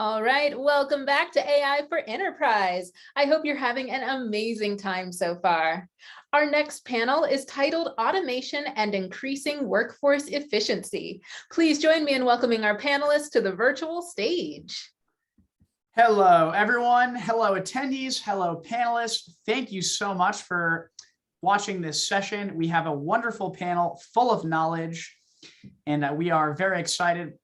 All right, welcome back to AI for Enterprise. I hope you're having an amazing time so far. Our next panel is titled Automation and Increasing Workforce Efficiency. Please join me in welcoming our panelists to the virtual stage. Hello, everyone. Hello, attendees. Hello, panelists. Thank you so much for watching this session. We have a wonderful panel full of knowledge, and we are very excited.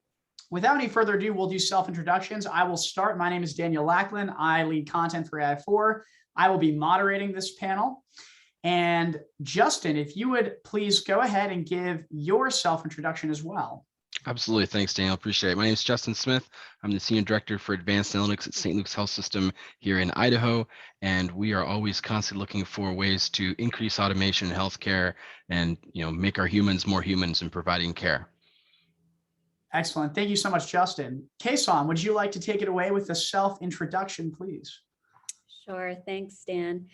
Without any further ado, we'll do self-introductions. I will start. My name is Daniel Lackland. I lead content for AI4. I will be moderating this panel. And Justin, if you would please go ahead and give your self-introduction as well. Absolutely. Thanks, Daniel. Appreciate it. My name is Justin Smith. I'm the Senior Director for Advanced Analytics at St. Luke's Health System here in Idaho. And we are always constantly looking for ways to increase automation in healthcare and make our humans more humans in providing care. Excellent. Thank you so much, Justin. Kesone, would you like to take it away with a self-introduction, please? Sure. Thanks, Dan.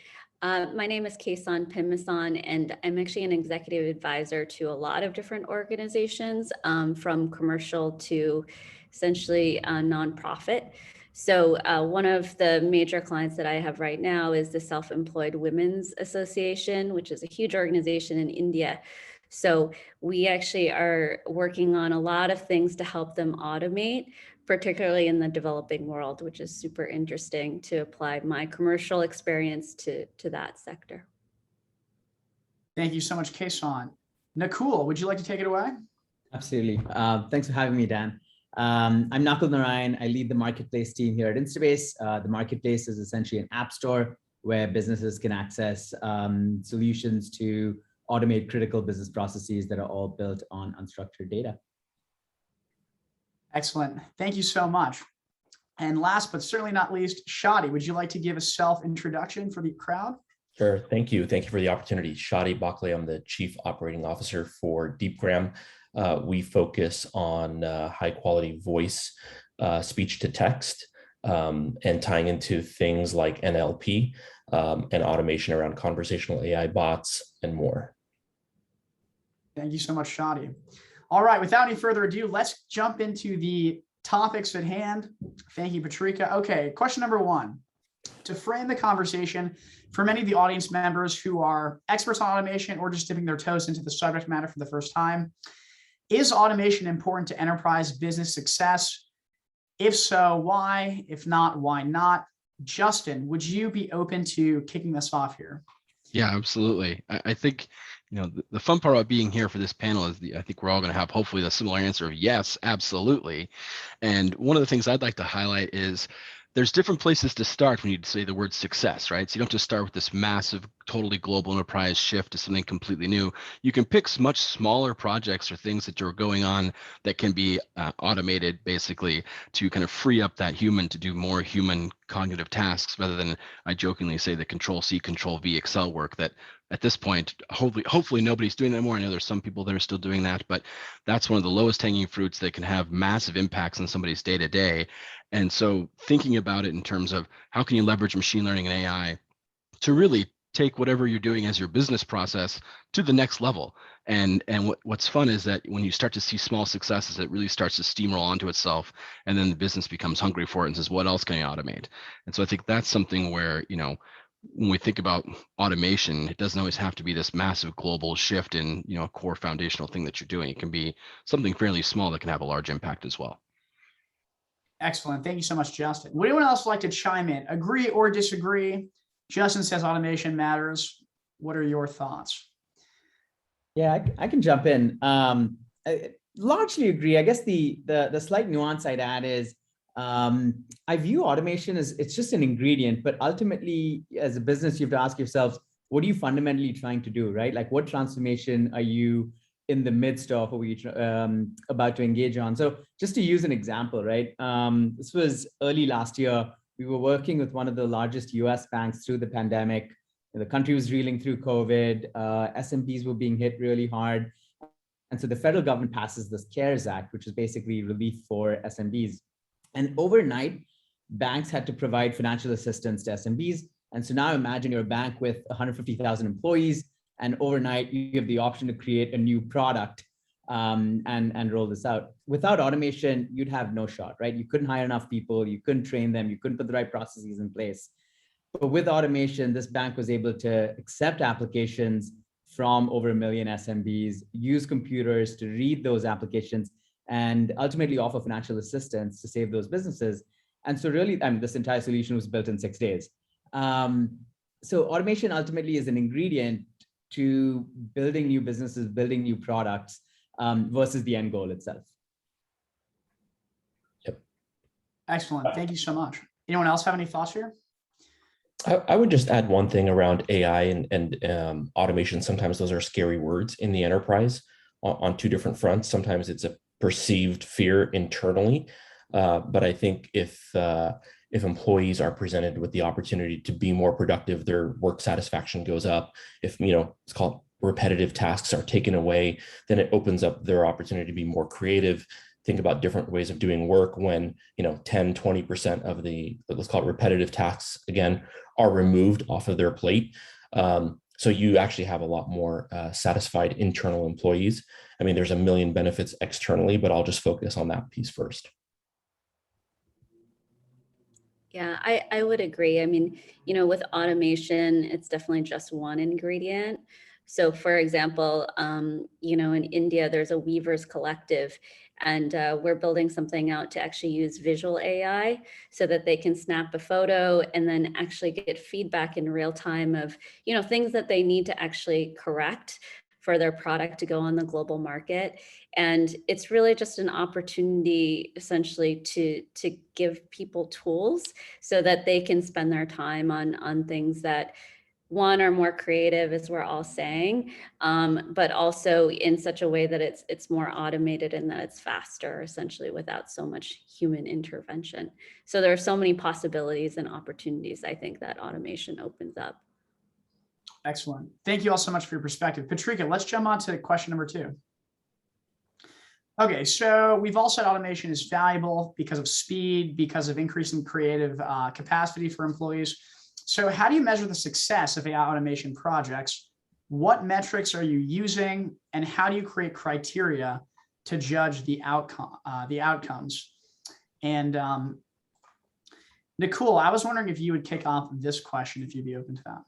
My name is Kesone Phimmasone, and I'm actually an executive advisor to a lot of different organizations, from commercial to essentially nonprofit. So one of the major clients that I have right now is the Self-Employed Women's Association, which is a huge organization in India. So we actually are working on a lot of things to help them automate, particularly in the developing world, which is super interesting to apply my commercial experience to that sector. Thank you so much, Kesone. Nakul, would you like to take it away? Absolutely. Thanks for having me, Dan. I'm Nakul Narayan. I lead the marketplace team here at Instabase. The marketplace is essentially an app store where businesses can access solutions to automate critical business processes that are all built on unstructured data. Excellent. Thank you so much. And last but certainly not least, Shadi, would you like to give a self-introduction for the crowd? Sure. Thank you. Thank you for the opportunity. Shadi Baqleh, I'm the Chief Operating Officer for Deepgram. We focus on high quality voice, speech to text, and tying into things like NLP and automation around conversational AI bots and more. Thank you so much, Shadi. All right, without any further ado, let's jump into the topics at hand. Thank you, Patrika. Okay, question number one. To frame the conversation, for many of the audience members who are experts on automation or just dipping their toes into the subject matter for the first time, is automation important to enterprise business success? If so, why? If not, why not? Justin, would you be open to kicking this off here? Yeah, absolutely. I think the fun part about being here for this panel is I think we're all going to have hopefully the similar answer of yes, absolutely. And one of the things I'd like to highlight is there's different places to start when you say the word success, right? So you don't just start with this massive, totally global enterprise shift to something completely new. You can pick much smaller projects or things that are going on that can be automated basically to kind of free up that human to do more human cognitive tasks rather than, I jokingly say, the Control-C, Control-V Excel work that at this point, hopefully nobody's doing that anymore. I know there's some people that are still doing that, but that's one of the lowest hanging fruits that can have massive impacts on somebody's day-to-day. And so thinking about it in terms of how can you leverage machine learning and AI to really take whatever you're doing as your business process to the next level. And what's fun is that when you start to see small successes, it really starts to steamroll onto itself, and then the business becomes hungry for it and says, what else can I automate? And so I think that's something where, when we think about automation, it doesn't always have to be this massive global shift in, a core foundational thing that you're doing. It can be something fairly small that can have a large impact as well. Excellent. Thank you so much, Justin. Would anyone else like to chime in? Agree or disagree? Justin says automation matters. What are your thoughts? Yeah, I can jump in. I largely agree. I guess the slight nuance I'd add is I view automation as it's just an ingredient, but ultimately as a business, you have to ask yourselves, what are you fundamentally trying to do, right? Like what transformation are you in the midst of, or we about to engage on? So just to use an example, right? This was early last year. We were working with one of the largest US banks through the pandemic. The country was reeling through COVID. SMBs were being hit really hard. And so the federal government passes this CARES Act, which is basically relief for SMBs. And overnight, banks had to provide financial assistance to SMBs. And so now imagine you're a bank with 150,000 employees, and overnight you have the option to create a new product and roll this out. Without automation, you'd have no shot, right? You couldn't hire enough people, you couldn't train them, you couldn't put the right processes in place. But with automation, this bank was able to accept applications from over 1 million SMBs, use computers to read those applications, and ultimately offer financial assistance to save those businesses. And so really, this entire solution was built in 6 days. So automation ultimately is an ingredient to building new businesses, building new products, versus the end goal itself. Yep. Excellent. Thank you so much. Anyone else have any thoughts here? I would just add one thing around AI and automation. Sometimes those are scary words in the enterprise on two different fronts. Sometimes it's a perceived fear internally, but I think if employees are presented with the opportunity to be more productive, their work satisfaction goes up. If it's called repetitive tasks are taken away, then it opens up their opportunity to be more creative. Think about different ways of doing work when 10-20% of the, let's call it repetitive tasks again, are removed off of their plate. So you actually have a lot more satisfied internal employees. I mean, there's a million benefits externally, but I'll just focus on that piece first. Yeah, I would agree. I mean, with automation, it's definitely just one ingredient. So for example, in India, there's a weavers collective, and we're building something out to actually use visual AI so that they can snap a photo and then actually get feedback in real time of, things that they need to actually correct for their product to go on the global market. And it's really just an opportunity essentially to give people tools so that they can spend their time on things that, one, are more creative, as we're all saying, but also in such a way that it's more automated and that it's faster, essentially, without so much human intervention. So there are so many possibilities and opportunities, I think, that automation opens up. Excellent. Thank you all so much for your perspective. Patrika, let's jump on to question number 2. Okay, so we've all said automation is valuable because of speed, because of increasing creative capacity for employees. So how do you measure the success of AI automation projects? What metrics are you using, and how do you create criteria to judge the outcomes? And Nakul, I was wondering if you would kick off this question, if you'd be open to that.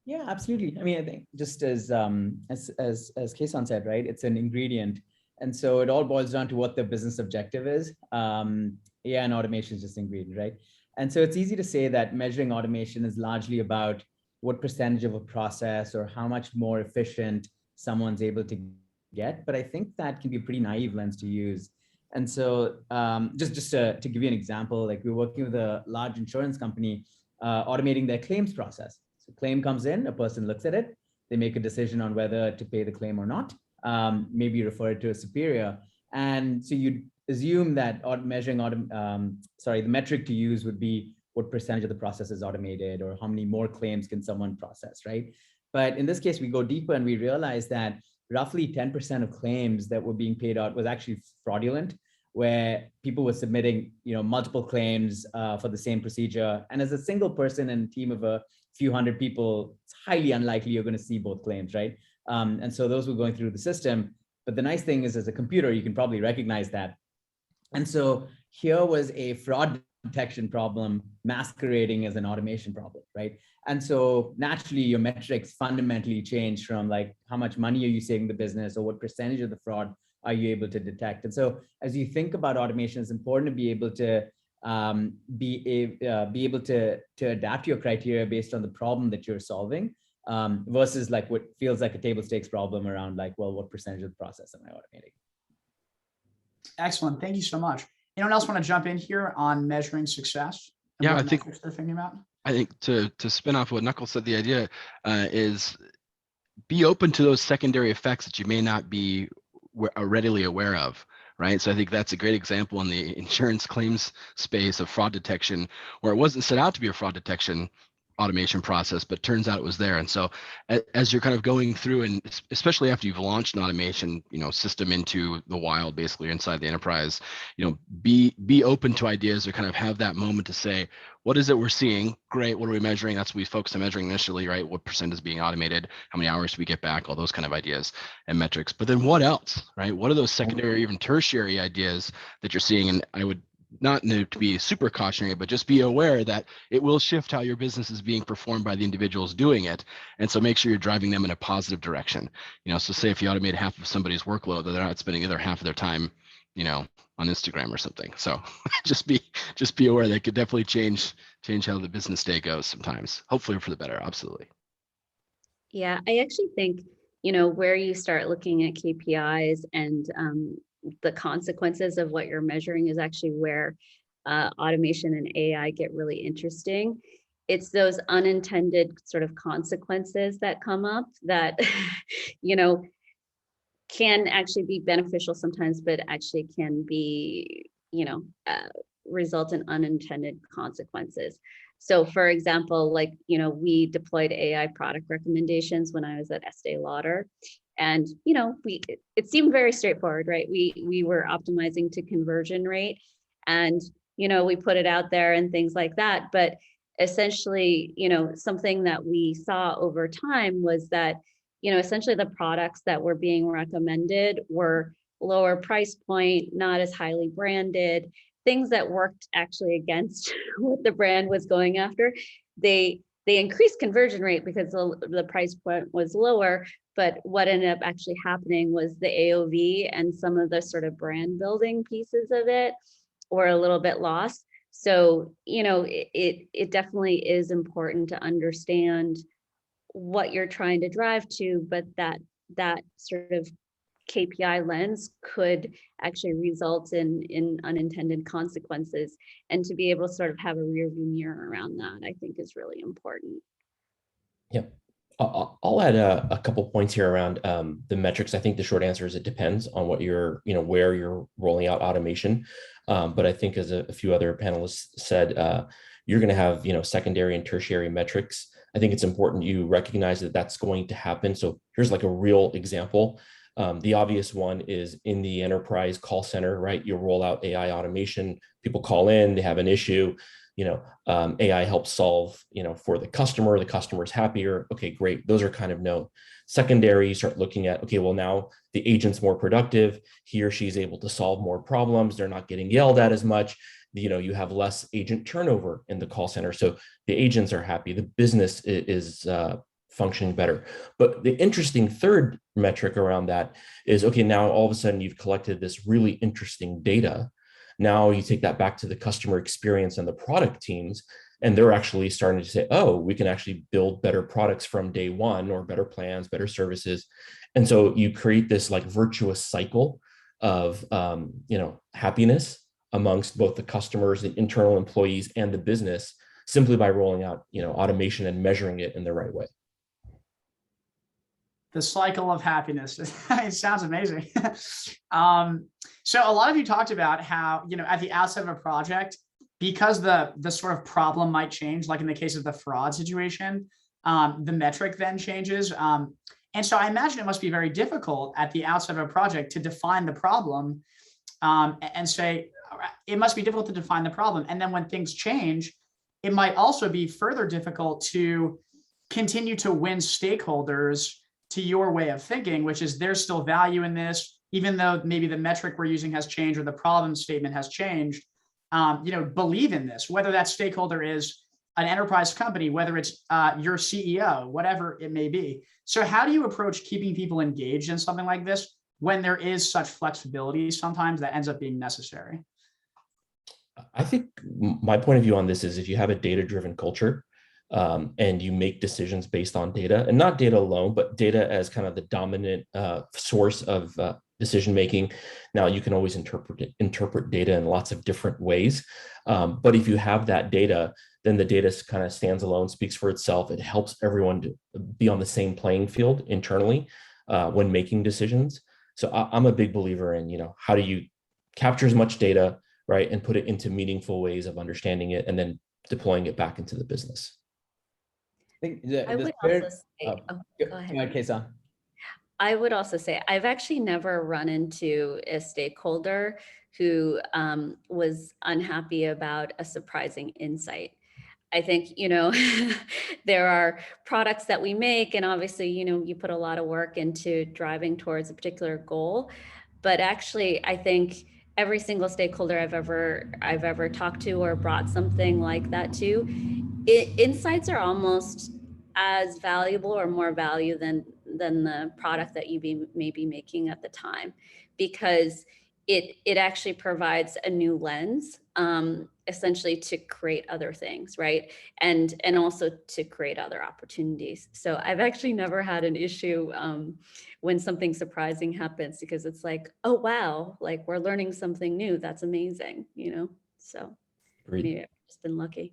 Yeah, absolutely. I mean, I think just as Kesone said, right, it's an ingredient. And so it all boils down to what the business objective is. AI and automation is just an ingredient, right? And so it's easy to say that measuring automation is largely about what percentage of a process or how much more efficient someone's able to get. But I think that can be a pretty naive lens to use. And so just to give you an example, like we're working with a large insurance company automating their claims process. So claim comes in, a person looks at it, they make a decision on whether to pay the claim or not, maybe refer it to a superior. And so you'd assume that the metric to use would be what percentage of the process is automated, or how many more claims can someone process, right? But in this case, we go deeper and we realize that roughly 10% of claims that were being paid out was actually fraudulent, where people were submitting, multiple claims for the same procedure. And as a single person and a team of a few hundred people, it's highly unlikely you're going to see both claims, right? And so those were going through the system. But the nice thing is, as a computer, you can probably recognize that. And so here was a fraud detection problem masquerading as an automation problem, right? And so naturally, your metrics fundamentally change from like, how much money are you saving the business, or what percentage of the fraud are you able to detect? And so as you think about automation, it's important to be able to to adapt your criteria based on the problem that you're solving, versus like what feels like a table stakes problem around like, well, what percentage of the process am I automating? Excellent. Thank you so much. Anyone else want to jump in here on measuring success? Yeah, I think they're thinking about. I think to spin off what Nakul said, the idea is be open to those secondary effects that you may not be readily aware of, right? So I think that's a great example in the insurance claims space of fraud detection, where it wasn't set out to be a fraud detection. automation process, but turns out it was there. And so as you're kind of going through, and especially after you've launched an automation, system into the wild, basically inside the enterprise, be open to ideas, or kind of have that moment to say, what is it we're seeing? Great. What are we measuring? That's what we focused on measuring initially, right? What percent is being automated? How many hours do we get back? All those kind of ideas and metrics. But then what else, right? What are those secondary or even tertiary ideas that you're seeing? And I would not need to be super cautionary, but just be aware that it will shift how your business is being performed by the individuals doing it. And so make sure you're driving them in a positive direction. So say if you automate half of somebody's workload, that they're not spending the other half of their time, on Instagram or something. So just be aware that it could definitely change how the business day goes sometimes, hopefully for the better. Absolutely. Yeah, I actually think, where you start looking at KPIs and the consequences of what you're measuring is actually where automation and AI get really interesting. It's those unintended sort of consequences that come up that, can actually be beneficial sometimes, but actually can be, result in unintended consequences. So for example, we deployed AI product recommendations when I was at Estee Lauder. And, it seemed very straightforward, right? We were optimizing to conversion rate, and, we put it out there and things like that. But essentially, something that we saw over time was that, essentially the products that were being recommended were lower price point, not as highly branded, things that worked actually against what the brand was going after. They increased conversion rate because the price point was lower, but what ended up actually happening was the AOV and some of the sort of brand building pieces of it were a little bit lost. So, it definitely is important to understand what you're trying to drive to, but that sort of KPI lens could actually result in unintended consequences, and to be able to sort of have a rear view mirror around that, I think is really important. Yep. I'll add a couple points here around the metrics. I think the short answer is it depends on what you're, where you're rolling out automation. But I think, as a few other panelists said, you're going to have, secondary and tertiary metrics. I think it's important you recognize that that's going to happen. So here's like a real example. The obvious one is in the enterprise call center, right? You roll out AI automation, people call in, they have an issue, AI helps solve, for the customer's happier. Okay, great. Those are kind of known. Secondary, you start looking at, okay, well, now the agent's more productive. He or she's able to solve more problems. They're not getting yelled at as much. You have less agent turnover in the call center. So the agents are happy. The business is functioning better. But the interesting third metric around that is, okay, now all of a sudden you've collected this really interesting data. Now you take that back to the customer experience and the product teams, and they're actually starting to say, oh, we can actually build better products from day one, or better plans, better services. And so you create this like virtuous cycle of, happiness amongst both the customers, the internal employees, and the business, simply by rolling out, automation and measuring it in the right way. The cycle of happiness. It sounds amazing. So a lot of you talked about how, at the outset of a project, because the sort of problem might change, like in the case of the fraud situation, the metric then changes. And so I imagine it must be very difficult at the outset of a project to define the problem, and say, it must be difficult to define the problem. And then when things change, it might also be further difficult to continue to win stakeholders to your way of thinking, which is there's still value in this, even though maybe the metric we're using has changed or the problem statement has changed. Believe in this, whether that stakeholder is an enterprise company, whether it's your CEO, whatever it may be. So how do you approach keeping people engaged in something like this when there is such flexibility sometimes that ends up being necessary? I think my point of view on this is, if you have a data-driven culture, and you make decisions based on data, and not data alone, but data as kind of the dominant source of decision making. Now, you can always interpret data in lots of different ways, but if you have that data, then the data kind of stands alone, speaks for itself. It helps everyone to be on the same playing field internally when making decisions. So I'm a big believer in, how do you capture as much data, right, and put it into meaningful ways of understanding it, and then deploying it back into the business. think I the would spirit. also say, Oh, oh, go ahead. Go ahead, Kesone. I would also say I've actually never run into a stakeholder who was unhappy about a surprising insight. I think, there are products that we make, and obviously, you put a lot of work into driving towards a particular goal. But actually, I think every single stakeholder I've ever talked to or brought something like that to, insights are almost as valuable or more value than the product that you may be making at the time, because it actually provides a new lens, essentially to create other things, right? And also to create other opportunities. So I've actually never had an issue when something surprising happens, because it's like, oh wow, like we're learning something new. That's amazing, So maybe I've just been lucky.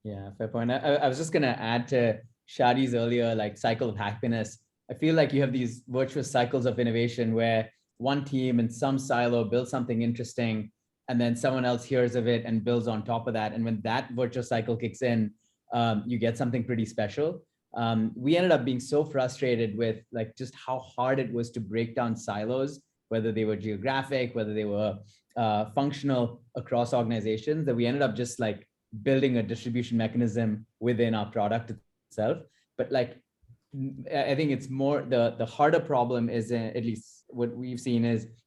Yeah, fair point. I was just gonna add to Shadi's earlier like cycle of happiness. I feel like you have these virtuous cycles of innovation where one team in some silo builds something interesting, and then someone else hears of it and builds on top of that. And when that virtuous cycle kicks in, you get something pretty special. We ended up being so frustrated with like just how hard it was to break down silos, whether they were geographic, whether they were functional across organizations, that we ended up just like building a distribution mechanism within our product itself. But like, I think it's more the harder problem is, at least what we've seen,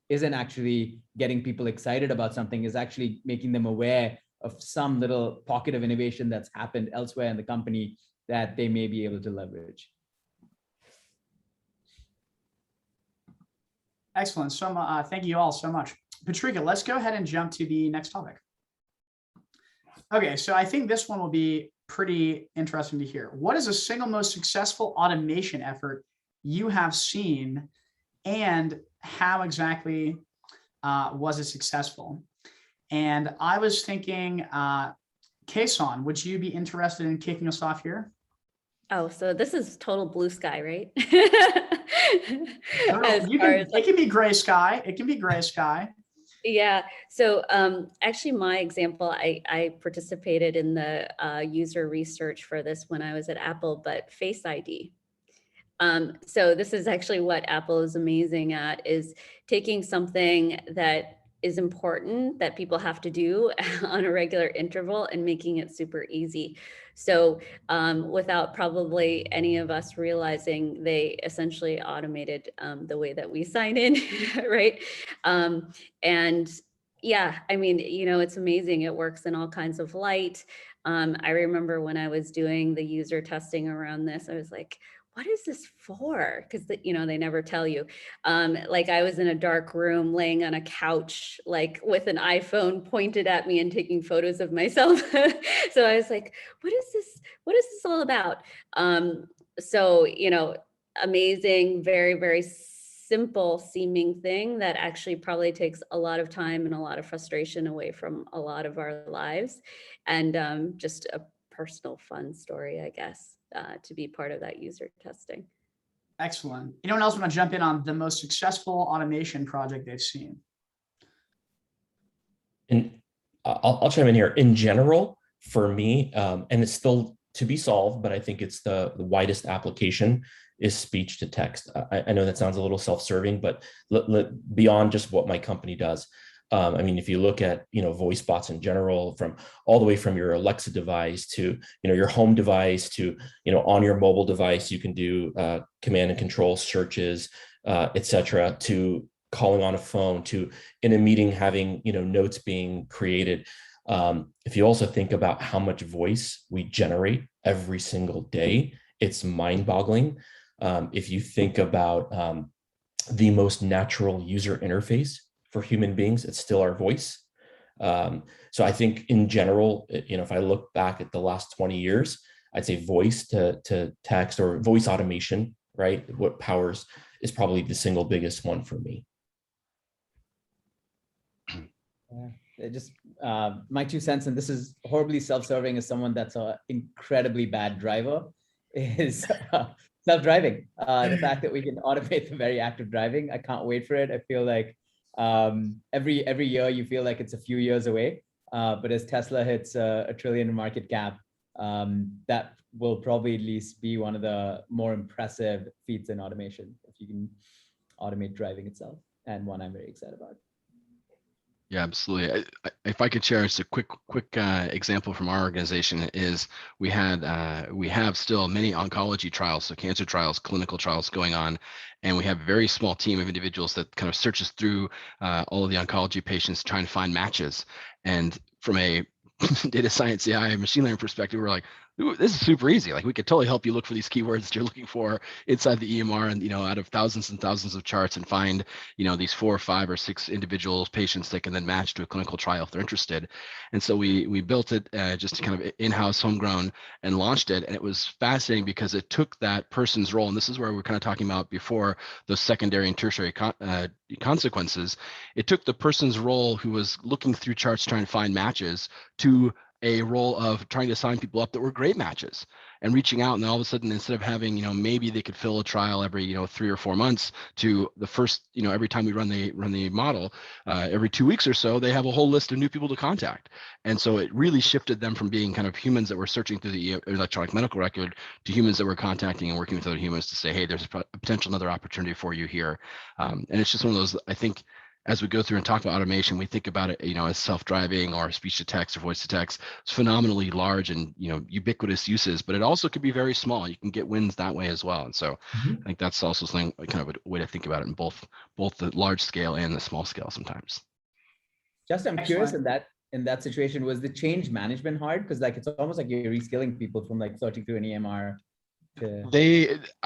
isn't actually getting people excited about something, is actually making them aware of some little pocket of innovation that's happened elsewhere in the company that they may be able to leverage. Excellent. So thank you all so much. Patrika, let's go ahead and jump to the next topic. Okay, so I think this one will be pretty interesting to hear. What is the single most successful automation effort you have seen, and how exactly was it successful? And I was thinking, Kesone, would you be interested in kicking us off here? Oh, so this is total blue sky, right? It can be gray sky. It can be gray sky. Yeah. So actually, my example, I participated in the user research for this when I was at Apple, but Face ID. So this is actually what Apple is amazing at, is taking something that is important that people have to do on a regular interval and making it super easy. So without probably any of us realizing, they essentially automated the way that we sign in, right? And yeah, I mean, it's amazing. It works in all kinds of light. I remember when I was doing the user testing around this, I was like, what is this for? Because they never tell you. Like I was in a dark room laying on a couch, like with an iPhone pointed at me and taking photos of myself. So I was like, what is this? What is this all about? So, amazing, very, very simple seeming thing that actually probably takes a lot of time and a lot of frustration away from a lot of our lives. And just a personal fun story, I guess. To be part of that user testing. Excellent. Anyone else want to jump in on the most successful automation project they've seen? And I'll chime in here. In general, for me, and it's still to be solved, but I think it's the widest application is speech to text. I know that sounds a little self-serving, but beyond just what my company does. I mean, if you look at, voice bots in general, from all the way from your Alexa device to, your home device to, on your mobile device, you can do command and control searches, et cetera, to calling on a phone, to in a meeting having, notes being created. If you also think about how much voice we generate every single day, it's mind-boggling. If you think about the most natural user interface for human beings, it's still our voice. So I think in general, if I look back at the last 20 years, I'd say voice to text or voice automation, right? What powers is probably the single biggest one for me. Just my 2 cents, and this is horribly self-serving as someone that's an incredibly bad driver, is self-driving. The fact that we can automate the very act of driving, I can't wait for it. I feel like every year you feel like it's a few years away, but as Tesla hits a trillion market cap, that will probably at least be one of the more impressive feats in automation, if you can automate driving itself, and one I'm very excited about. Yeah, absolutely. If I could share just a quick example from our organization is we have still many oncology trials, so cancer trials, clinical trials going on, and we have a very small team of individuals that kind of searches through all of the oncology patients trying to find matches. And from a data science, AI, machine learning perspective, we're like, ooh, this is super easy. Like we could totally help you look for these keywords that you're looking for inside the EMR and, out of thousands and thousands of charts and find, these 4 or 5 or 6 individuals, patients that can then match to a clinical trial if they're interested. And so we built it just kind of in-house, homegrown, and launched it. And it was fascinating because it took that person's role. And this is where we're kind of talking about before those secondary and tertiary consequences. It took the person's role who was looking through charts trying to find matches to a role of trying to sign people up that were great matches and reaching out. And then all of a sudden, instead of having, maybe they could fill a trial every, 3 or 4 months, to the first, every time we run the model, every 2 weeks or so, they have a whole list of new people to contact. And so it really shifted them from being kind of humans that were searching through the electronic medical record to humans that were contacting and working with other humans to say, hey, there's a potential another opportunity for you here. And it's just one of those, I think, as we go through and talk about automation, we think about it, as self-driving or speech to text or voice to text. It's phenomenally large and, ubiquitous uses, but it also could be very small. You can get wins that way as well. And so I think that's also something, kind of a way to think about it in both the large scale and the small scale sometimes. Just, I'm curious in that situation, was the change management hard? Because it's almost like you're reskilling people from searching through an EMR.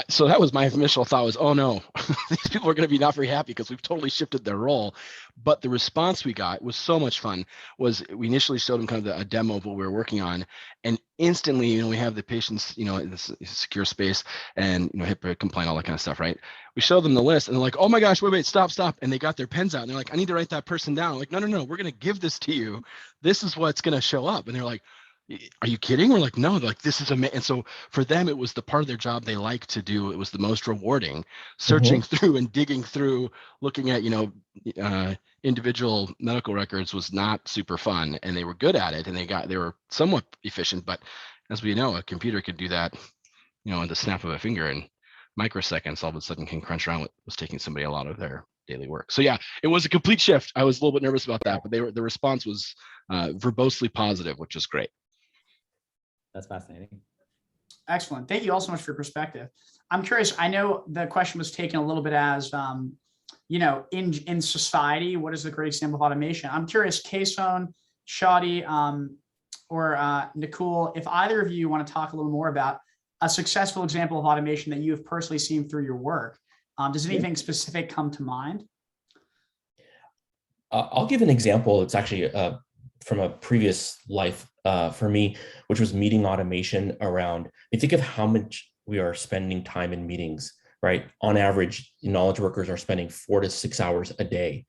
So that was my initial thought was, oh no, these people are going to be not very happy because we've totally shifted their role. But the response we got was so much fun. Was we initially showed them kind of a demo of what we were working on, and instantly, we have the patients, in this secure space and, HIPAA compliant, all that kind of stuff, right? We show them the list and they're like, oh my gosh, wait, stop. And they got their pens out and they're like, I need to write that person down. I'm like, no, we're going to give this to you. This is what's going to show up. And they're like, are you kidding? We're like, no, like this is amazing. And so for them, it was the part of their job they like to do. It was the most rewarding, searching through and digging through, looking at, individual medical records was not super fun, and they were good at it and they were somewhat efficient. But as we know, a computer could do that, in the snap of a finger in microseconds. All of a sudden can crunch around what was taking somebody a lot of their daily work. So yeah, it was a complete shift. I was a little bit nervous about that, but the response was verbosely positive, which is great. That's fascinating. Excellent. Thank you all so much for your perspective. I'm curious, I know the question was taken a little bit as, in society, what is the great example of automation? I'm curious, Kesone, Shadi, or Nakul, if either of you want to talk a little more about a successful example of automation that you have personally seen through your work. Does anything specific come to mind? I'll give an example. It's actually from a previous life for me, which was meeting automation around, think of how much we are spending time in meetings, right? On average, knowledge workers are spending 4 to 6 hours a day.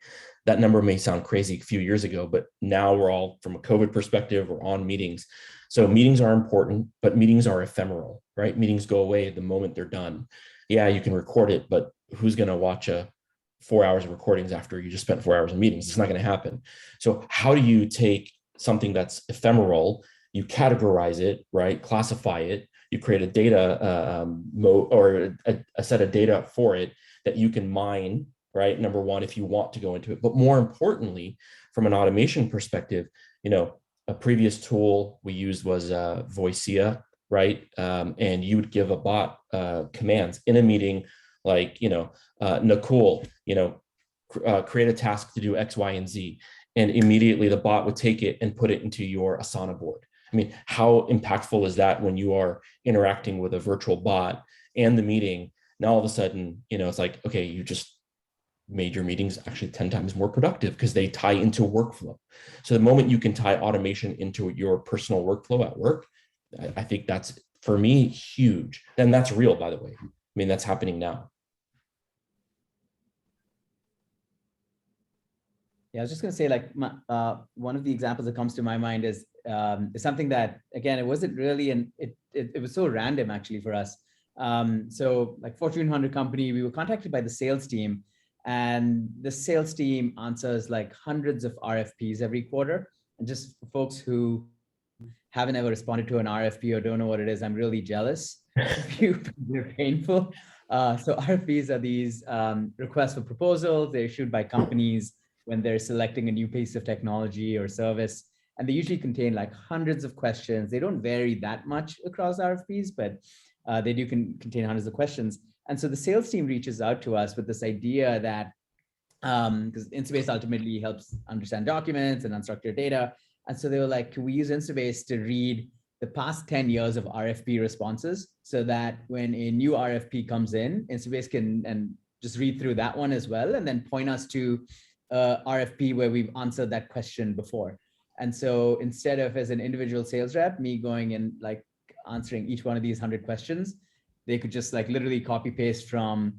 That number may sound crazy a few years ago, but now we're all, from a COVID perspective, we're on meetings. So meetings are important, but meetings are ephemeral, right? Meetings go away the moment they're done. Yeah, you can record it, but who's going to watch 4 hours of recordings after you just spent 4 hours in meetings? It's not going to happen. So how do you take something that's ephemeral, you categorize it, right? Classify it, you create a data mode or a set of data for it that you can mine, right? Number one, if you want to go into it, but more importantly, from an automation perspective, a previous tool we used was Voicea, right? And you would give a bot commands in a meeting, like, Nakul, create a task to do X, Y, and Z. And immediately the bot would take it and put it into your Asana board. I mean, how impactful is that when you are interacting with a virtual bot and the meeting? Now all of a sudden, it's like, okay, you just made your meetings actually 10 times more productive because they tie into workflow. So the moment you can tie automation into your personal workflow at work, I think that's, for me, huge. And that's real, by the way. I mean, that's happening now. Yeah, I was just going to say, one of the examples that comes to my mind is something that, again, it wasn't really, it was so random actually for us. So like Fortune 100 company, we were contacted by the sales team, and the sales team answers like hundreds of RFPs every quarter. And just for folks who haven't ever responded to an RFP or don't know what it is, I'm really jealous of you. They're painful. So RFPs are these requests for proposals. They're issued by companies when they're selecting a new piece of technology or service. And they usually contain like hundreds of questions. They don't vary that much across RFPs, but they do contain hundreds of questions. And so the sales team reaches out to us with this idea that, because Instabase ultimately helps understand documents and unstructured data. And so they were like, can we use Instabase to read the past 10 years of RFP responses so that when a new RFP comes in, Instabase can and just read through that one as well, and then point us to RFP where we've answered that question before. And so instead of as an individual sales rep, me going and like answering each one of these 100 questions, they could just like literally copy paste from,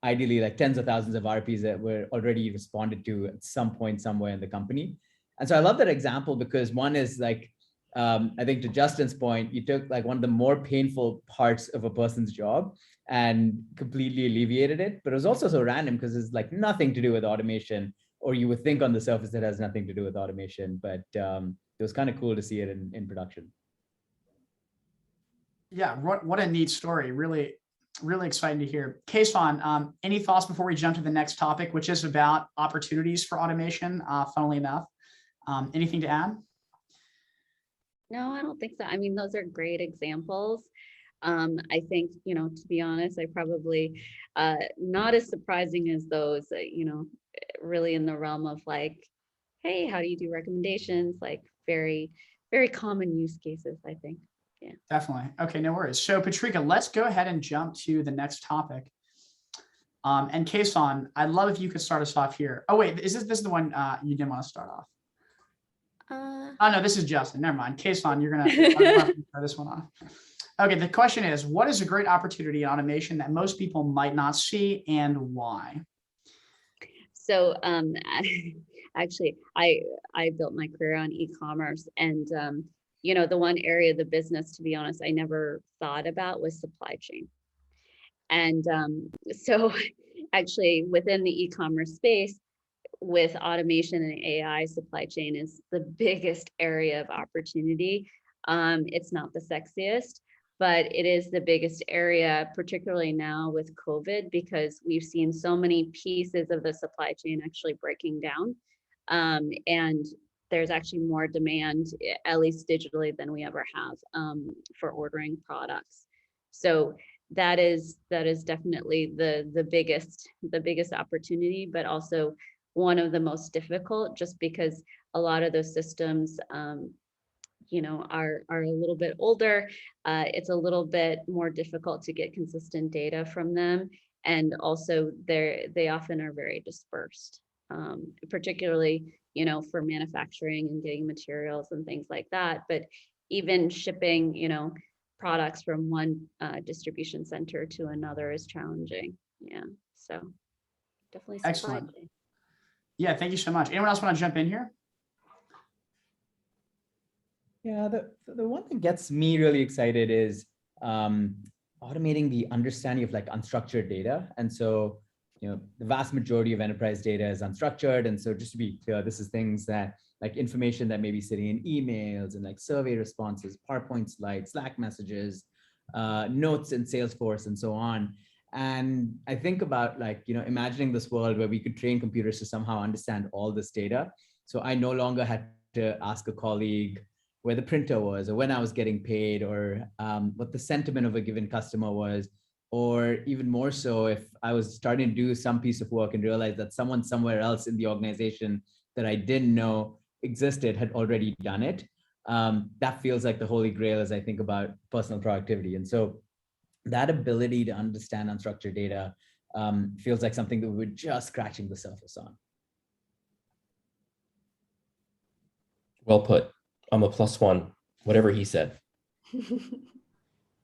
ideally like tens of thousands of RFPs that were already responded to at some point somewhere in the company. And so I love that example because one is like, I think to Justin's point, you took like one of the more painful parts of a person's job and completely alleviated it, but it was also so random because it's like nothing to do with automation, or you would think on the surface it has nothing to do with automation, but it was kind of cool to see it in production. Yeah, what a neat story. Really, really exciting to hear. Kesone, any thoughts before we jump to the next topic, which is about opportunities for automation, funnily enough? Anything to add? No, I don't think so. I mean, those are great examples. I think, to be honest, I probably not as surprising as those, really in the realm of like, hey, how do you do recommendations? Like very, very common use cases, I think. Yeah. Definitely. Okay, no worries. So Patrika, let's go ahead and jump to the next topic. And Kesone, I'd love if you could start us off here. Oh wait, is this the one you didn't want to start off? Oh no, this is Justin. Never mind. Kesone, you're gonna start this one off. Okay, the question is, what is a great opportunity in automation that most people might not see, and why? So actually, I built my career on e-commerce, and the one area of the business, to be honest, I never thought about was supply chain. And so actually within the e-commerce space, with automation and AI, supply chain is the biggest area of opportunity. It's not the sexiest, but it is the biggest area, particularly now with COVID, because we've seen so many pieces of the supply chain actually breaking down. And there's actually more demand, at least digitally, than we ever have for ordering products. So that is definitely the biggest opportunity, but also one of the most difficult, just because a lot of those systems are a little bit older. It's a little bit more difficult to get consistent data from them, and also they often are very dispersed, particularly for manufacturing and getting materials and things like that. But even shipping products from one distribution center to another is challenging. Yeah, so definitely supply Excellent. chain. Yeah, thank you so much. Anyone else want to jump in here? Yeah, the one that gets me really excited is automating the understanding of like unstructured data. And so, the vast majority of enterprise data is unstructured. And so just to be clear, this is things that like information that may be sitting in emails and like survey responses, PowerPoint slides, Slack messages, notes in Salesforce, and so on. And I think about like, imagining this world where we could train computers to somehow understand all this data. So I no longer had to ask a colleague where the printer was, or when I was getting paid, or what the sentiment of a given customer was, or even more so, if I was starting to do some piece of work and realized that someone somewhere else in the organization that I didn't know existed had already done it. That feels like the holy grail as I think about personal productivity. And so that ability to understand unstructured data feels like something that we're just scratching the surface on. Well put. I'm a +1, whatever he said.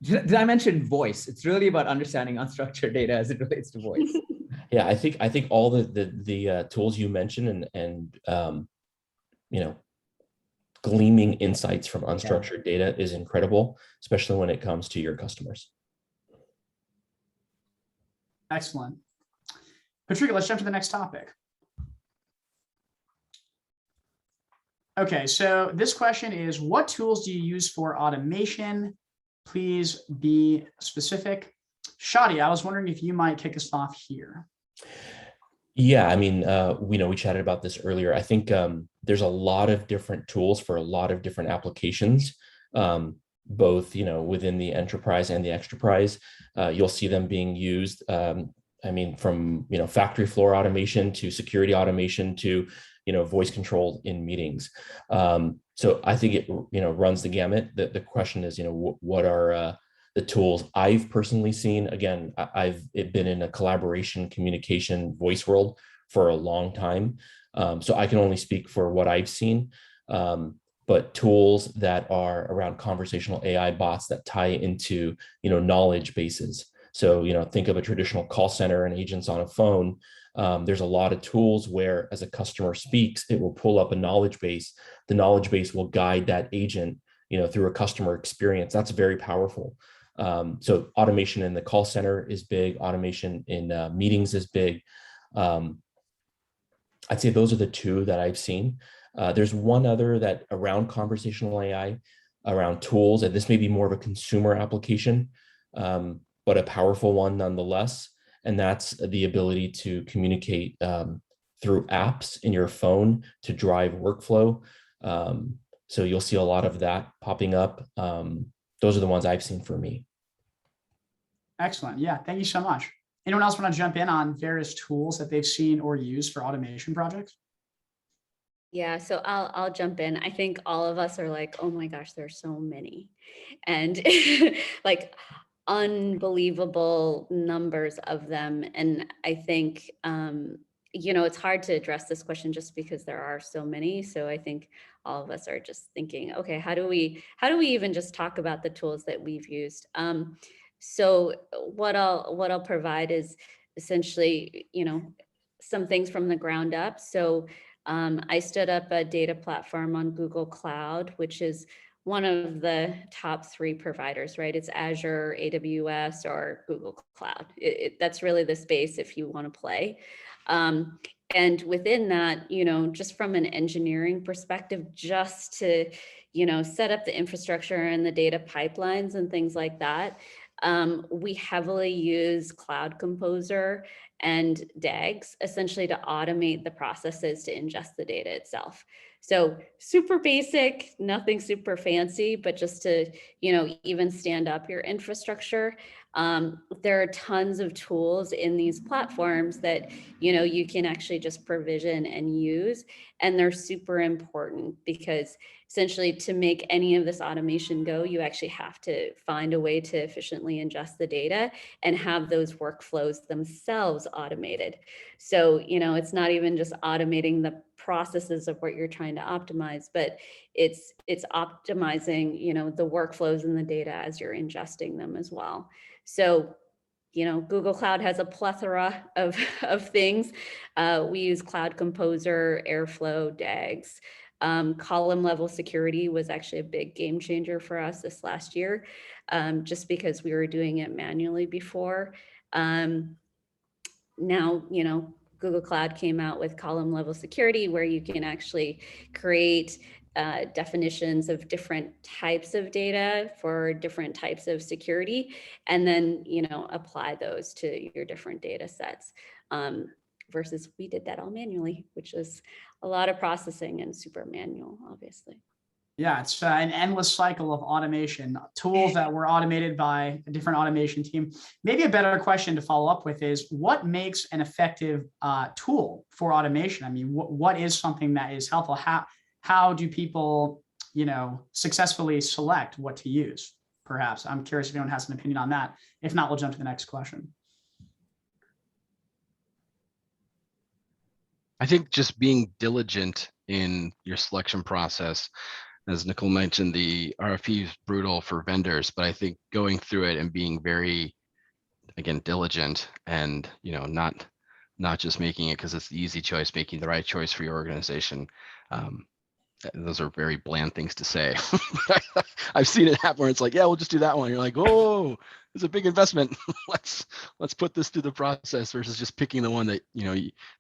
Did I mention voice? It's really about understanding unstructured data as it relates to voice. Yeah, I think all the tools you mentioned and gleaming insights from unstructured data is incredible, especially when it comes to your customers. Excellent. Patrika, let's jump to the next topic. Okay, so this question is, what tools do you use for automation? Please be specific. Shadi, I was wondering if you might kick us off here. Yeah, I mean, we chatted about this earlier. I think there's a lot of different tools for a lot of different applications, both within the enterprise and the extraprise. You'll see them being used. I mean, from factory floor automation to security automation to voice control in meetings. So I think it runs the gamut. The question is, what are the tools I've personally seen? Again, I've been in a collaboration, communication, voice world for a long time. So I can only speak for what I've seen. But tools that are around conversational AI bots that tie into, knowledge bases. So, think of a traditional call center and agents on a phone. There's a lot of tools where as a customer speaks, it will pull up a knowledge base. The knowledge base will guide that agent, through a customer experience. That's very powerful. So automation in the call center is big. Automation in meetings is big. I'd say those are the two that I've seen. There's one other that around conversational AI, around tools, and this may be more of a consumer application, but a powerful one nonetheless. And that's the ability to communicate through apps in your phone to drive workflow. So you'll see a lot of that popping up. Those are the ones I've seen for me. Excellent. Yeah, thank you so much. Anyone else want to jump in on various tools that they've seen or used for automation projects? Yeah, so I'll jump in. I think all of us are like, oh my gosh, there's so many, and like unbelievable numbers of them. And I think it's hard to address this question just because there are so many. So I think all of us are just thinking, okay, how do we even just talk about the tools that we've used? So what I'll provide is essentially, some things from the ground up. So I stood up a data platform on Google Cloud, which is one of the top 3 providers, right? It's Azure, AWS, or Google Cloud. That's really the space if you want to play. And within that, just from an engineering perspective, just to, set up the infrastructure and the data pipelines and things like that, we heavily use Cloud Composer and DAGs essentially to automate the processes to ingest the data itself. So super basic, nothing super fancy, but just to, even stand up your infrastructure. There are tons of tools in these platforms that, you can actually just provision and use. And they're super important because essentially to make any of this automation go, you actually have to find a way to efficiently ingest the data and have those workflows themselves automated. So, it's not even just automating the processes of what you're trying to optimize, but it's optimizing, the workflows and the data as you're ingesting them as well. So, Google Cloud has a plethora of things. We use Cloud Composer, Airflow, DAGs. Column level security was actually a big game changer for us this last year, just because we were doing it manually before. Now, Google Cloud came out with column level security where you can actually create definitions of different types of data for different types of security, and then, apply those to your different data sets. Versus we did that all manually, which is a lot of processing and super manual, obviously. Yeah, it's an endless cycle of automation, tools that were automated by a different automation team. Maybe a better question to follow up with is, what makes an effective tool for automation? I mean, what is something that is helpful? How do people, successfully select what to use? Perhaps. I'm curious if anyone has an opinion on that. If not, we'll jump to the next question. I think just being diligent in your selection process. As Nakul mentioned, the RFP is brutal for vendors, but I think going through it and being very, again, diligent and, not just making it because it's the easy choice, making the right choice for your organization. those are very bland things to say. I've seen it happen where it's like, yeah, we'll just do that one. You're like, oh, it's a big investment. let's put this through the process versus just picking the one that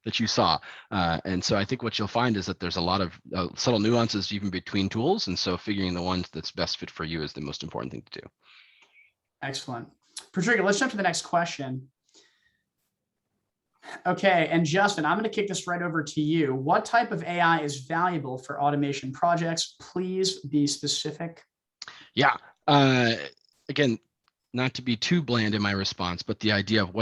that you saw. And so I think what you'll find is that there's a lot of subtle nuances even between tools, and so figuring the ones that's best fit for you is the most important thing to do. Excellent. Patricia, let's jump to the next question. Okay, and Justin, I'm going to kick this right over to you. What type of AI is valuable for automation projects? Please be specific. Yeah. Again, not to be too bland in my response, but the idea of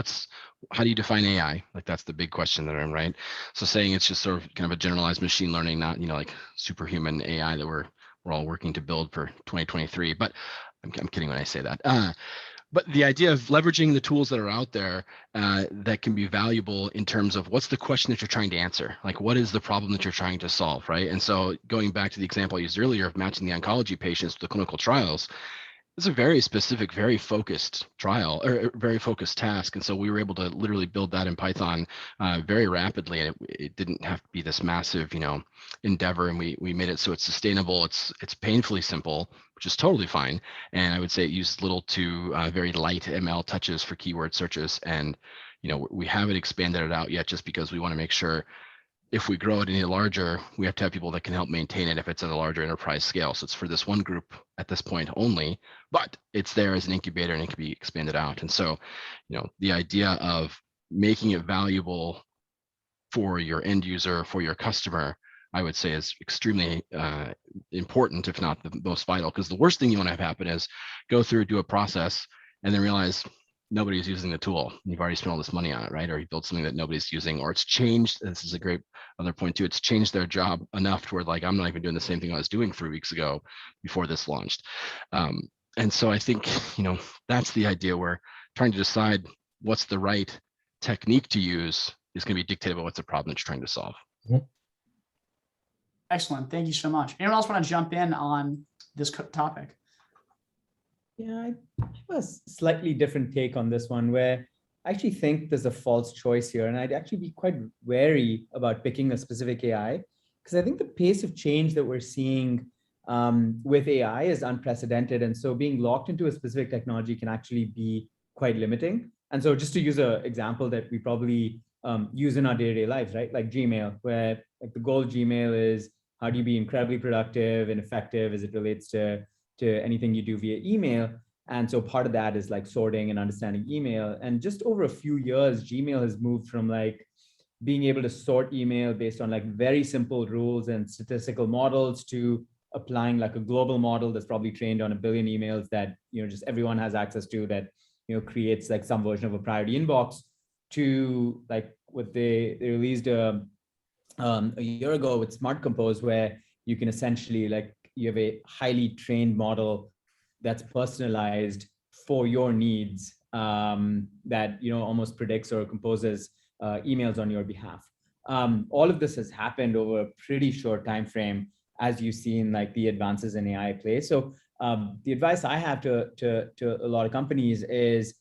how do you define AI? Like that's the big question that I'm right. So saying it's just sort of kind of a generalized machine learning, not like superhuman AI that we're all working to build for 2023. But I'm kidding when I say that. But the idea of leveraging the tools that are out there that can be valuable in terms of what's the question that you're trying to answer? Like, what is the problem that you're trying to solve, right? And so going back to the example I used earlier of matching the oncology patients to the clinical trials, it's a very specific, very focused trial or very focused task. And so we were able to literally build that in Python very rapidly. And it didn't have to be this massive, endeavor. And we made it so it's sustainable. It's painfully simple, which is totally fine. And I would say it used little to very light ML touches for keyword searches. And, we haven't expanded it out yet just because we want to make sure if we grow it any larger, we have to have people that can help maintain it if it's at a larger enterprise scale. So it's for this one group at this point only, but it's there as an incubator and it can be expanded out. And so, the idea of making it valuable for your end user, for your customer, I would say is extremely important, if not the most vital, because the worst thing you want to have happen is go through, do a process, and then realize nobody's using the tool. You've already spent all this money on it, right? Or you built something that nobody's using, or it's changed. This is a great other point too. It's changed their job enough to where like, I'm not even doing the same thing I was doing 3 weeks ago before this launched. And so I think, that's the idea. We're trying to decide what's the right technique to use is going to be dictated by what's the problem that you're trying to solve. Mm-hmm. Excellent. Thank you so much. Anyone else want to jump in on this topic? Yeah, I have a slightly different take on this one where I actually think there's a false choice here. And I'd actually be quite wary about picking a specific AI because I think the pace of change that we're seeing with AI is unprecedented. And so being locked into a specific technology can actually be quite limiting. And so just to use an example that we probably use in our day-to-day lives, right? Like Gmail, where like the goal of Gmail is how do you be incredibly productive and effective as it relates to anything you do via email. And so part of that is like sorting and understanding email. And just over a few years, Gmail has moved from like being able to sort email based on like very simple rules and statistical models to applying like a global model that's probably trained on 1 billion emails that, just everyone has access to that, creates like some version of a priority inbox to like what they released a year ago with Smart Compose, where you can essentially like, you have a highly trained model that's personalized for your needs that almost predicts or composes emails on your behalf. All of this has happened over a pretty short time frame, as you've seen like the advances in AI play. So the advice I have to a lot of companies is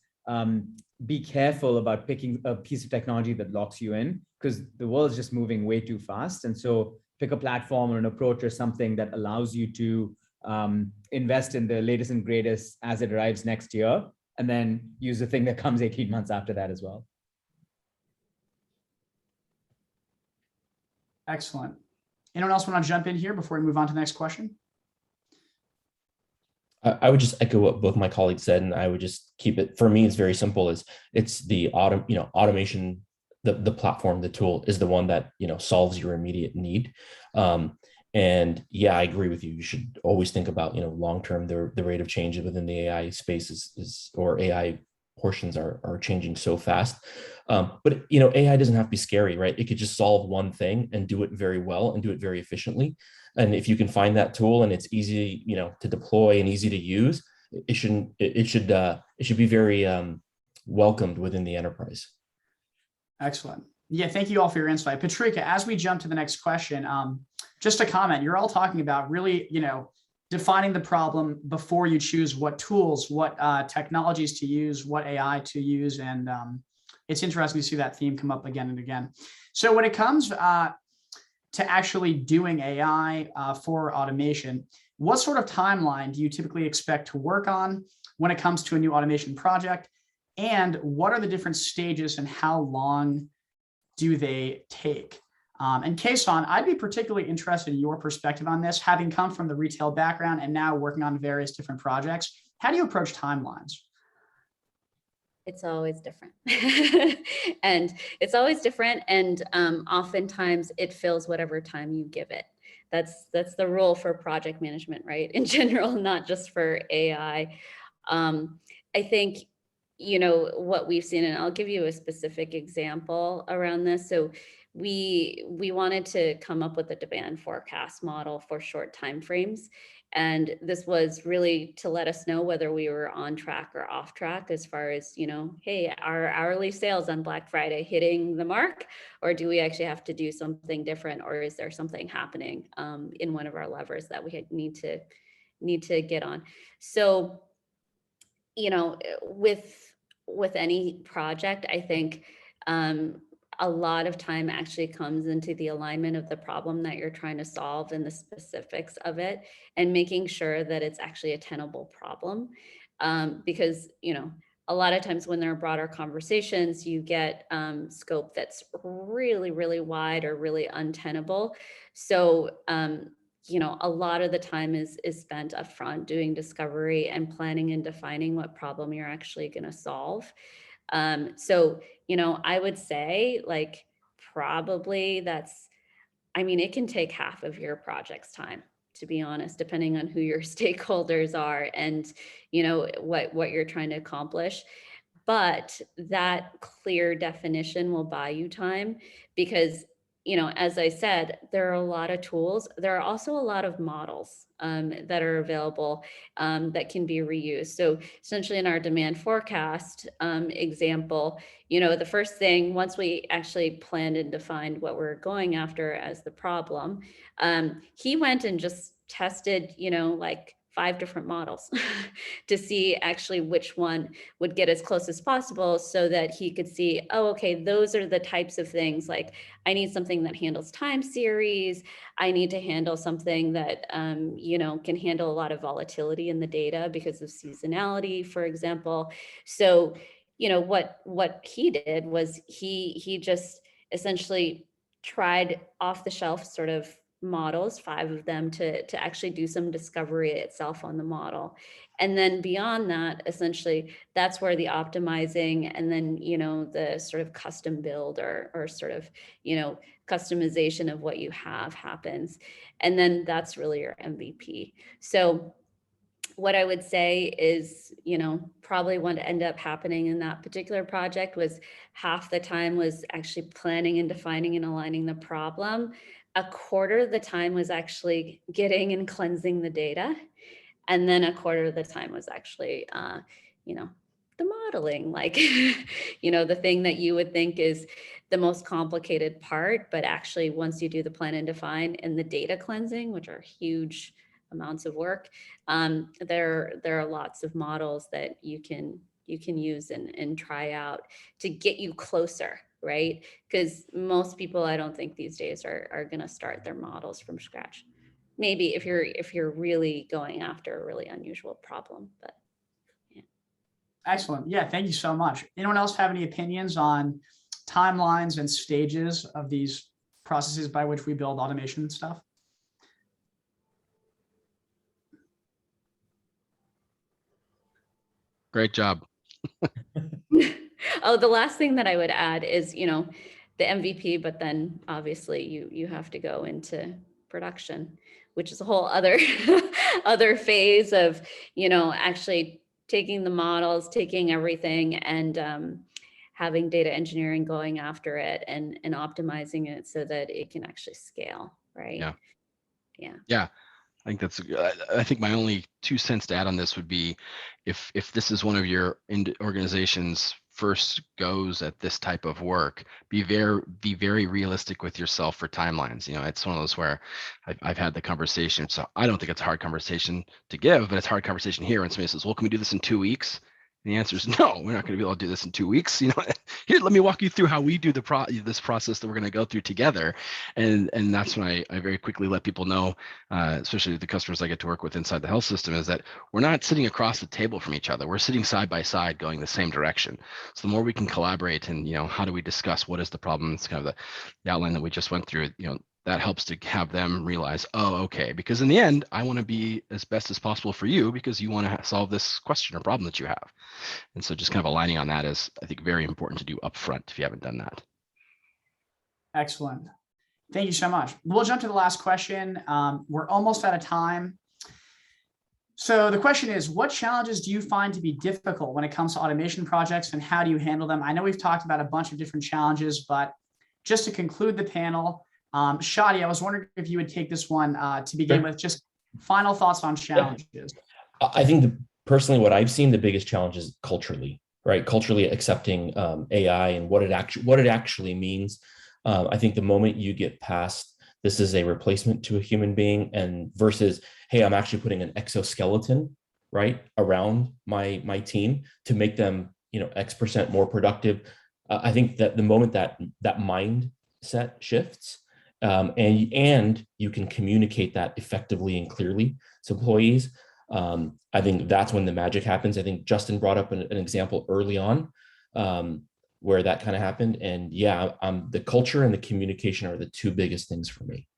be careful about picking a piece of technology that locks you in, because the world's just moving way too fast. And so pick a platform or an approach or something that allows you to invest in the latest and greatest as it arrives next year, and then use the thing that comes 18 months after that as well. Excellent. Anyone else want to jump in here before we move on to the next question? I would just echo what both my colleagues said, and I would just keep it, for me, it's very simple. It's the automation, the platform, the tool is the one that, solves your immediate need. And yeah, I agree with you. You should always think about, long-term, the rate of change within the AI space or AI portions are changing so fast. But AI doesn't have to be scary, right? It could just solve one thing and do it very well and do it very efficiently. And if you can find that tool and it's easy, to deploy and easy to use, it should be very welcomed within the enterprise. Excellent. Yeah, thank you all for your insight. Patricia, as we jump to the next question, just a comment. You're all talking about really, defining the problem before you choose what tools, what technologies to use, what AI to use. And it's interesting to see that theme come up again and again. So when it comes to actually doing AI for automation, what sort of timeline do you typically expect to work on when it comes to a new automation project? And what are the different stages and how long do they take? And Kesone, I'd be particularly interested in your perspective on this, having come from the retail background and now working on various different projects. How do you approach timelines? It's always different. And it's always different. And oftentimes it fills whatever time you give it. That's the rule for project management, right? In general, not just for AI. I think, what we've seen, and I'll give you a specific example around this. So we wanted to come up with a demand forecast model for short timeframes. And this was really to let us know whether we were on track or off track as far as, hey, our hourly sales on Black Friday hitting the mark, or do we actually have to do something different, or is there something happening in one of our levers that we need to get on? So, with any project, I think a lot of time actually comes into the alignment of the problem that you're trying to solve and the specifics of it, and making sure that it's actually a tenable problem. Because, a lot of times when there are broader conversations, you get scope that's really, really wide or really untenable. So, a lot of the time is spent upfront doing discovery and planning and defining what problem you're actually going to solve. So, I would say probably it can take half of your project's time, to be honest, depending on who your stakeholders are and, what you're trying to accomplish. But that clear definition will buy you time because, as I said, there are a lot of tools. There are also a lot of models that are available that can be reused. So essentially in our demand forecast example, the first thing, once we actually planned and defined what we're going after as the problem, he went and just tested, 5 different models to see actually which one would get as close as possible so that he could see, oh, okay, those are the types of things. Like I need something that handles time series. I need to handle something that, can handle a lot of volatility in the data because of seasonality, for example. So, what he did was he just essentially tried off the shelf sort of models, 5 of them, to actually do some discovery itself on the model. And then beyond that, essentially, that's where the optimizing and then, the sort of custom build or sort of, customization of what you have happens. And then that's really your MVP. So what I would say is, probably what ended up happening in that particular project was half the time was actually planning and defining and aligning the problem. A quarter of the time was actually getting and cleansing the data. And then a quarter of the time was actually, the modeling, the thing that you would think is the most complicated part, but actually once you do the plan and define and the data cleansing, which are huge amounts of work, there are lots of models that you can use and try out to get you closer, right? Because most people, I don't think these days are going to start their models from scratch. Maybe if you're really going after a really unusual problem, but yeah. Excellent. Yeah, thank you so much. Anyone else have any opinions on timelines and stages of these processes by which we build automation and stuff? Great job. Oh, the last thing that I would add is, the MVP, but then obviously you have to go into production, which is a whole other other phase of, actually taking the models, taking everything and having data engineering going after it and optimizing it so that it can actually scale, right? Yeah. I think my only 2 cents to add on this would be if this is one of your organization's first goes at this type of work, be very realistic with yourself for timelines. It's one of those where I've had the conversation. So I don't think it's a hard conversation to give, but it's a hard conversation here when somebody says, well, can we do this in 2 weeks? And the answer is no, we're not going to be able to do this in 2 weeks. Here, let me walk you through how we do this process that we're going to go through together. And that's when I very quickly let people know, especially the customers I get to work with inside the health system, is that we're not sitting across the table from each other. We're sitting side by side going the same direction. So the more we can collaborate and, how do we discuss what is the problem? It's kind of the outline that we just went through, that helps to have them realize, oh, okay, because in the end, I want to be as best as possible for you because you want to solve this question or problem that you have. And so just kind of aligning on that is, I think, very important to do upfront if you haven't done that. Excellent. Thank you so much. We'll jump to the last question. We're almost out of time. So the question is, what challenges do you find to be difficult when it comes to automation projects, and how do you handle them? I know we've talked about a bunch of different challenges, but just to conclude the panel, Shadi, I was wondering if you would take this one to begin with, just final thoughts on challenges. I think personally, what I've seen the biggest challenge is culturally, right? Culturally accepting AI and what it actually means. I think the moment you get past this is a replacement to a human being and versus, hey, I'm actually putting an exoskeleton right around my team to make them X% more productive. I think that the moment that mindset shifts, and you can communicate that effectively and clearly to employees, I think that's when the magic happens. I think Justin brought up an example early on where that kind of happened. And yeah, the culture and the communication are the two biggest things for me.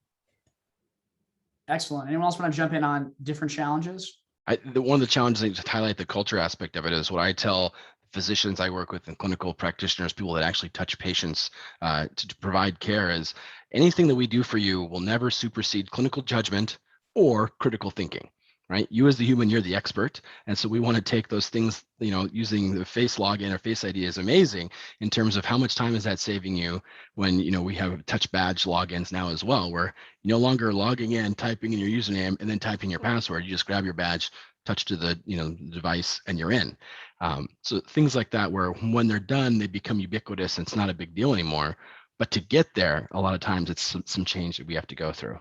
Excellent. Anyone else want to jump in on different challenges? One of the challenges to highlight the culture aspect of it is what I tell physicians I work with and clinical practitioners, people that actually touch patients to provide care, is anything that we do for you will never supersede clinical judgment or critical thinking, right? You as the human, you're the expert. And so we want to take those things, using the face login or face ID is amazing in terms of how much time is that saving you when, we have touch badge logins now as well, where you're no longer logging in, typing in your username and then typing your password. You just grab your badge, touch to the device, and you're in. So things like that, where when they're done, they become ubiquitous and it's not a big deal anymore. But to get there, a lot of times it's some change that we have to go through.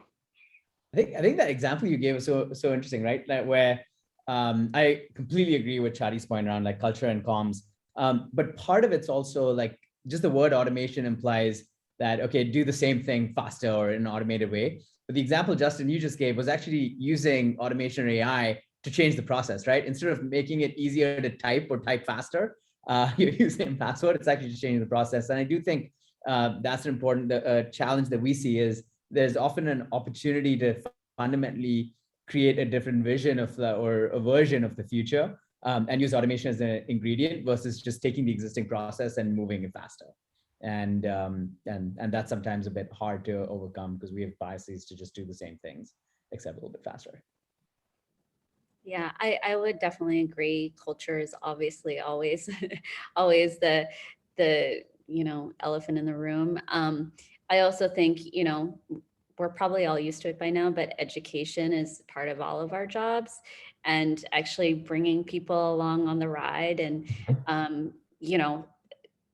I think that example you gave was so interesting, right? Like where I completely agree with Shadi's point around like culture and comms. But part of it's also like just the word automation implies that, okay, do the same thing faster or in an automated way. But the example, Justin, you just gave was actually using automation or AI to change the process, right? Instead of making it easier to type or type faster, you're using password, it's actually just changing the process. And I do think that's an important challenge that we see is there's often an opportunity to fundamentally create a different vision of or a version of the future and use automation as an ingredient versus just taking the existing process and moving it faster. And that's sometimes a bit hard to overcome because we have biases to just do the same things, except a little bit faster. Yeah, I would definitely agree. Culture is obviously always always the elephant in the room. I also think, we're probably all used to it by now, but education is part of all of our jobs, and actually bringing people along on the ride and,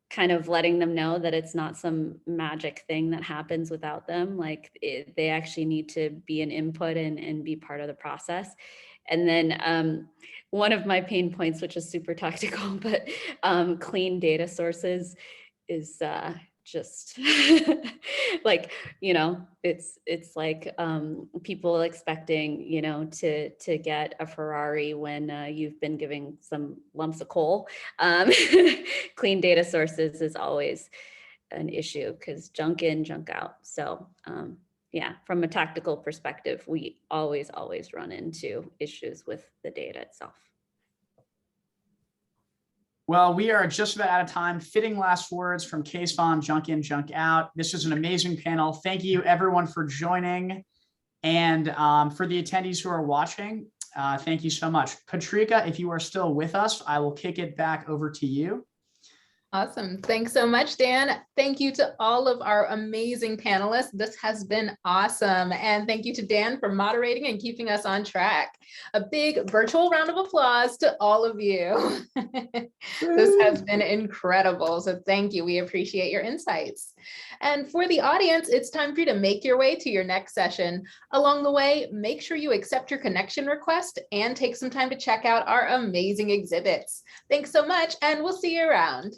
kind of letting them know that it's not some magic thing that happens without them. Like they actually need to be an input and be part of the process. And then one of my pain points, which is super tactical, but clean data sources is just like, it's like people expecting, to get a Ferrari when you've been giving some lumps of coal. Clean data sources is always an issue because junk in, junk out. So yeah, from a tactical perspective, we always run into issues with the data itself. Well, we are just about out of time. Fitting last words from Kesone, junk in, junk out. This was an amazing panel. Thank you everyone for joining. And for the attendees who are watching, thank you so much. Patrika, if you are still with us, I will kick it back over to you. Awesome. Thanks so much, Dan. Thank you to all of our amazing panelists. This has been awesome. And thank you to Dan for moderating and keeping us on track. A big virtual round of applause to all of you. This has been incredible. So thank you. We appreciate your insights. And for the audience, it's time for you to make your way to your next session. Along the way, make sure you accept your connection request and take some time to check out our amazing exhibits. Thanks so much, and we'll see you around.